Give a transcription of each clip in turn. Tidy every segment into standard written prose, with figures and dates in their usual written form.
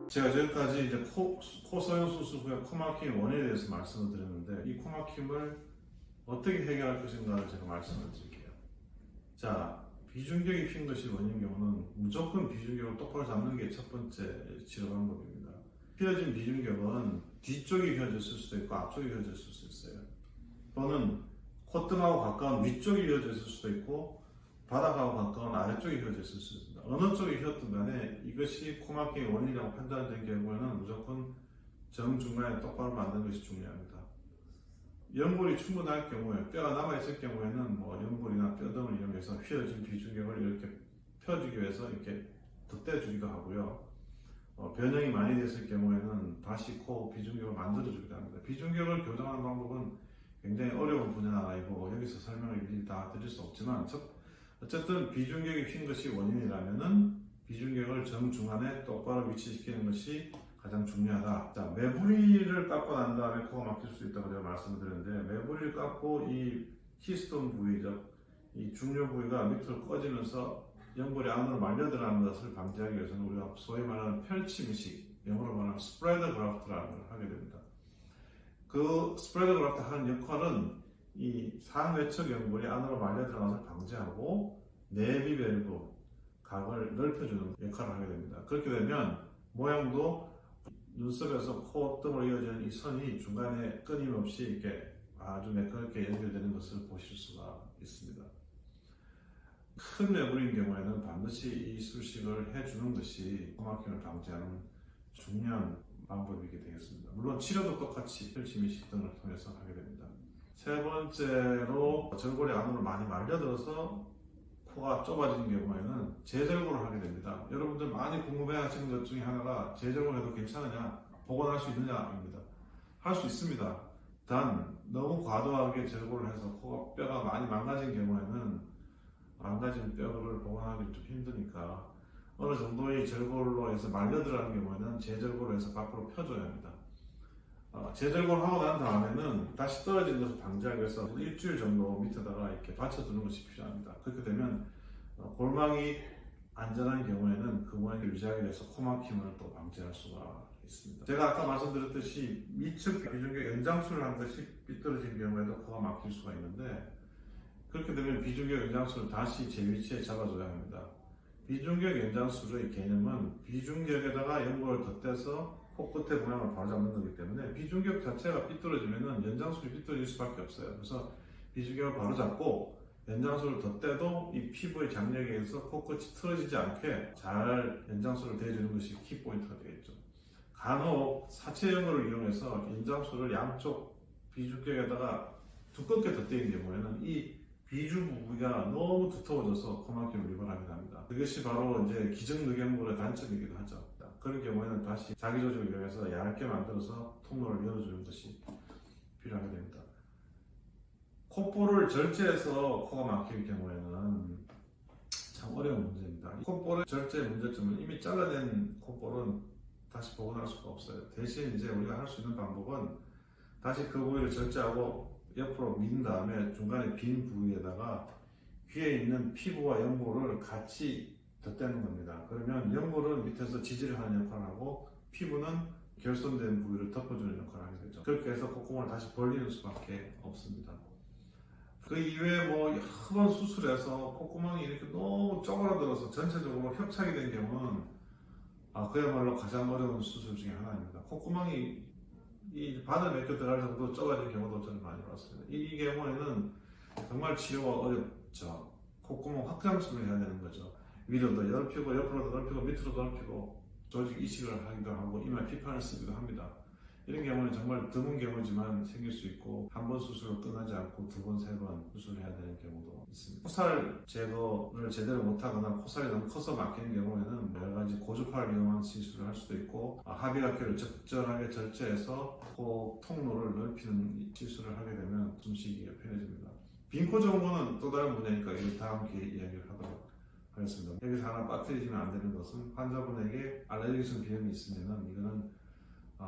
제가 지금까지 이제 코 소형 수술 후에 코막힘 원인에 대해서 말씀을 드렸는데, 이 코막힘을 어떻게 해결할 것인가를 제가 말씀을 드릴게요. 자, 비중격이 휜 것이 원인인 경우는 무조건 비중격을 똑바로 잡는 게 첫 번째 치료 방법입니다. 휘어진 비중격은 뒤쪽이 휘어졌을 수도 있고 앞쪽이 휘어졌을 수도 있어요. 또는 콧등하고 가까운 위쪽이 휘어졌을 수도 있고 바닥하고 가까운 아래쪽이 휘어졌을 수도 있습니다. 어느 쪽이 휘었든 간에 이것이 코막힘의 원인이라고 판단된 경우에는 무조건 정중간에 똑바로 만드는 것이 중요합니다. 연골이 충분할 경우에, 뼈가 남아있을 경우에는 연골이나 뼈 등을 이용해서 휘어진 비중격을 이렇게 펴주기 위해서 이렇게 덧대주기도 하고요. 변형이 많이 됐을 경우에는 다시 코 비중격을 만들어주기도 합니다. 비중격을 교정하는 방법은 굉장히 어려운 분야가 아니고 여기서 설명을 일일이 다 드릴 수 없지만, 어쨌든 비중격이 휜 것이 원인이라면은 비중격을 정중간에 똑바로 위치시키는 것이 가장 중요하다. 자, 매부리를 깎고 난 다음에 코가 막힐 수 있다고 제가 말씀을 드렸는데, 매부리를 깎고 이 키스톤 부위적 이 중요 부위가 밑으로 꺼지면서 연골이 안으로 말려 들어가는 것을 방지하기 위해서는 우리가 소위 말하는 펼침이식, 영어로 말하는 스프레드 그라프트라는 걸 하게 됩니다. 그 스프레드 그라프트 하는 역할은 이 상외측 연골이 안으로 말려 들어가는 것을 방지하고 내비 밸브 각을 넓혀주는 역할을 하게 됩니다. 그렇게 되면 모양도 눈썹에서 콧등으로 이어지는 이 선이 중간에 끊임없이 이렇게 아주 매끄럽게 연결되는 것을 보실 수가 있습니다. 큰 매부리인 경우에는 반드시 이 수식을 해주는 것이 코막힘을 방지하는 중요한 방법이게 되겠습니다. 물론 치료도 똑같이 펼침이식 등을 통해서 하게 됩니다. 세 번째로 절골이 안으로 많이 말려들어서 코가 좁아지는 경우에는 재절골을 하게 됩니다. 여러분들 많이 궁금해하시는 것 중에 하나가 재절골해도 괜찮으냐, 복원할 수 있느냐입니다. 할 수 있습니다. 단 너무 과도하게 절골을 해서 코가 뼈가 많이 망가진 경우에는 망가진 뼈를 복원하기 좀 힘드니까 어느 정도의 절골로 해서 말려들어가는 경우에는 재절골로 해서 밖으로 펴줘야 합니다. 재절골 하고 난 다음에는 다시 떨어지는 것을 방지하기 위해서 일주일 정도 밑에다가 이렇게 받쳐두는 것이 필요합니다. 그렇게 되면 골망이 안전한 경우에는 그 모양을 유지하기 위해서 코막힘을 또 방지할 수가 있습니다. 제가 아까 말씀드렸듯이 위측 비중격 연장술을 한 것이 삐뚤어진 경우에도 코가 막힐 수가 있는데, 그렇게 되면 비중격 연장술을 다시 제 위치에 잡아줘야 합니다. 비중격 연장술의 개념은 비중격에다가 연골을 덧대서 코끝의 모양을 바로 잡는 거기 때문에 비중격 자체가 삐뚤어지면 연장술이 삐뚤어질 수밖에 없어요. 그래서 비중격을 바로 잡고 연장술을 덧대도 이 피부의 장력에 의해서 코끝이 틀어지지 않게 잘 연장술을 대주는 것이 키포인트가 되겠죠. 간혹 사체 연골을 이용해서 연장술을 양쪽 비중격에다가 두껍게 덧대는 경우에는 이 비주 부위가 너무 두터워져서 코막힘을 유발하게 합니다. 그것이 바로 이제 기정늑연골의 단점이기도 하죠. 그런 경우에는 다시 자기 조직을 이용해서 얇게 만들어서 통로를 열어주는 것이 필요하게 됩니다. 콧볼을 절제해서 코가 막힐 경우에는 참 어려운 문제입니다. 콧볼의 절제 문제점은 이미 잘라낸 콧볼은 다시 복원할 수가 없어요. 대신 이제 우리가 할 수 있는 방법은 다시 그 부위를 절제하고 옆으로 민 다음에 중간에 빈 부위에다가 귀에 있는 피부와 연골을 같이 덧대는 겁니다. 그러면 연골은 밑에서 지지를 하는 역할을 하고 피부는 결손된 부위를 덮어주는 역할을 하게 되죠. 그렇게 해서 콧구멍을 다시 벌리는 수밖에 없습니다. 그 이외에 여러 번 수술해서 콧구멍이 이렇게 너무 쪼그라들어서 전체적으로 협착이 된 경우는 그야말로 가장 어려운 수술 중에 하나입니다. 콧구멍이 이 바늘 몇 개 들어갈 정도 좁아진 경우도 저는 많이 봤습니다. 이 경우에는 정말 치료가 어렵죠. 콧구멍 확장술을 해야 되는 거죠. 위로 더 넓히고 옆으로 더 넓히고 밑으로 더 넓히고 조직 이식을 하기도 하고 이마 피판을 쓰기도 합니다. 이런 경우는 정말 드문 경우지만 생길 수 있고, 한 번 수술로 끝나지 않고 두 번, 세 번 수술을 해야 되는 경우도 있습니다. 코살 제거를 제대로 못하거나 코살이 너무 커서 막히는 경우에는 여러 가지 고주파를 이용한 시술을 할 수도 있고, 합의각혈을 적절하게 절제해서 코 통로를 넓히는 시술을 하게 되면 숨쉬기가 편해집니다. 빈코 정보는 또 다른 문제니까 다음 기회에 이야기를 하도록 하겠습니다. 여기서 하나 빠뜨리시면 안 되는 것은, 환자분에게 알레르기성 비염이 있으면 이거는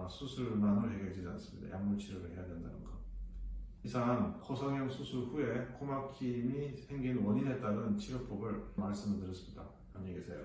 수술만으로 해결되지 않습니다. 약물 치료를 해야 된다는 것. 이상 코성형 수술 후에 코막힘이 생긴 원인에 따른 치료법을 말씀을 드렸습니다. 안녕히 계세요.